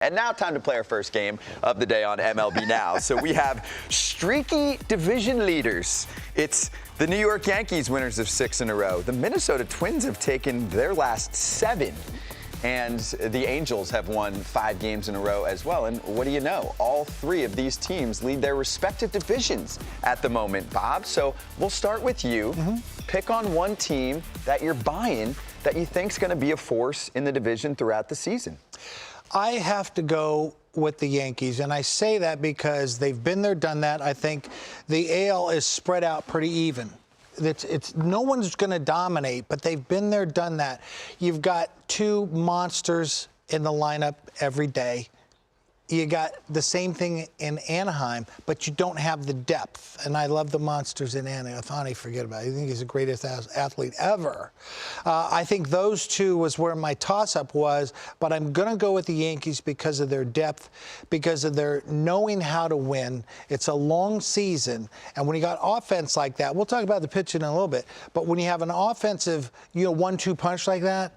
And now time to play our first game of the day on MLB Now. So we have streaky division leaders. It's the New York Yankees, winners of 6 in a row. The Minnesota Twins have taken their last 7. And the Angels have won 5 games in a row as well. And what do you know? All 3 of these teams lead their respective divisions at the moment, Bob. So we'll start with you. Pick on one team that you're buying that you think's going to be a force in the division throughout the season. I have to go with the Yankees, and I say that because they've been there, done that. I think the AL is spread out pretty even. It's no one's going to dominate, but they've been there, done that. You've got 2 monsters in the lineup every day. You got the same thing in Anaheim, but you don't have the depth. And I love the monsters in Anaheim. Ohtani, forget about it. I think he's the greatest athlete ever. I think those 2 was where my toss-up was, but I'm going to go with the Yankees because of their depth, because of their knowing how to win. It's a long season, and when you got offense like that, we'll talk about the pitching in a little bit, but when you have an offensive, 1-2 punch like that,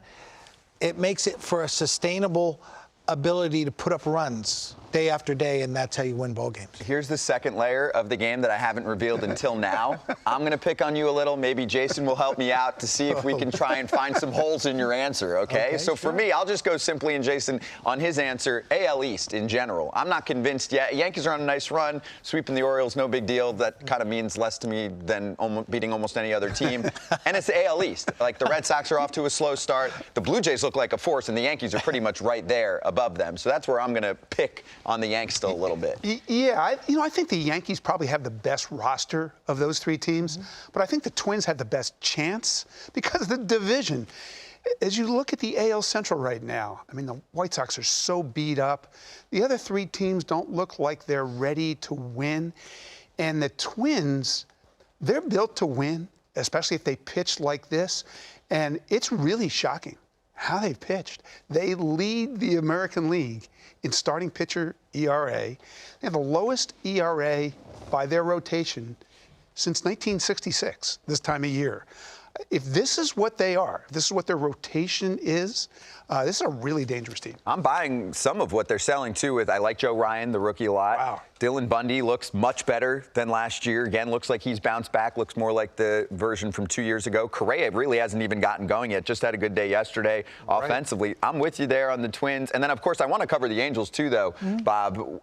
it makes it for a sustainable ability to put up runs day after day, and that's how you win ball games. Here's the second layer of the game that I haven't revealed until now. I'm going to pick on you a little. Maybe Jason will help me out to see if we can try and find some holes in your answer, okay? So for me, I'll just go simply, and Jason, on his answer, AL East in general. I'm not convinced yet. Yankees are on a nice run. Sweeping the Orioles, no big deal. That kind of means less to me than beating almost any other team. And it's the AL East. Like, the Red Sox are off to a slow start. The Blue Jays look like a force, and the Yankees are pretty much right there above them. So that's where I'm going to pick on the Yanks still a little bit. Yeah, I think the Yankees probably have the best roster of those 3 teams, but I think the Twins have the best chance because of the division. As you look at the AL Central right now, I mean, the White Sox are so beat up. The other 3 teams don't look like they're ready to win. And the Twins, they're built to win, especially if they pitch like this. And it's really shocking how they've pitched. They lead the American League in starting pitcher ERA. They have the lowest ERA by their rotation since 1966, this time of year. If this is what they are, if this is what their rotation is, this is a really dangerous team. I'm buying some of what they're selling, too. I like Joe Ryan, the rookie, a lot. Wow. Dylan Bundy looks much better than last year. Again, looks like he's bounced back, looks more like the version from 2 years ago. Correa really hasn't even gotten going yet. Just had a good day yesterday offensively. I'm with you there on the Twins. And then, of course, I want to cover the Angels, too, though, Bob.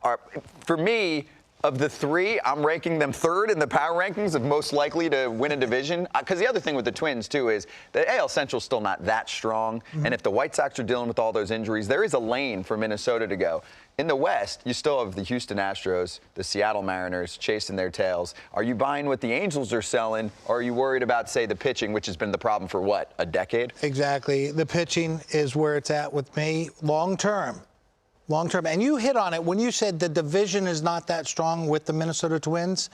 For me, of the 3, I'm ranking them 3rd in the power rankings of most likely to win a division. Because the other thing with the Twins, too, is the AL Central's still not that strong. And if the White Sox are dealing with all those injuries, there is a lane for Minnesota to go. In the West, you still have the Houston Astros, the Seattle Mariners chasing their tails. Are you buying what the Angels are selling, or are you worried about, say, the pitching, which has been the problem for, what, a decade? Exactly. The pitching is where it's at with me long term. Long term. And you hit on it when you said the division is not that strong with the Minnesota Twins.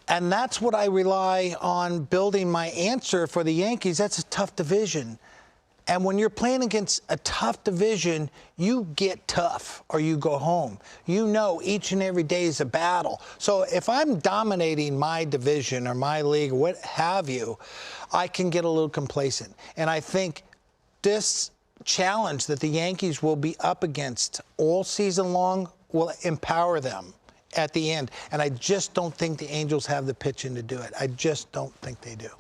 And that's what I rely on building my answer for the Yankees. That's a tough division. And when you're playing against a tough division, you get tough or you go home. You know each and every day is a battle. So if I'm dominating my division or my league, what have you, I can get a little complacent. And I think this challenge that the Yankees will be up against all season long will empower them at the end. And I just don't think the Angels have the pitching to do it. I just don't think they do.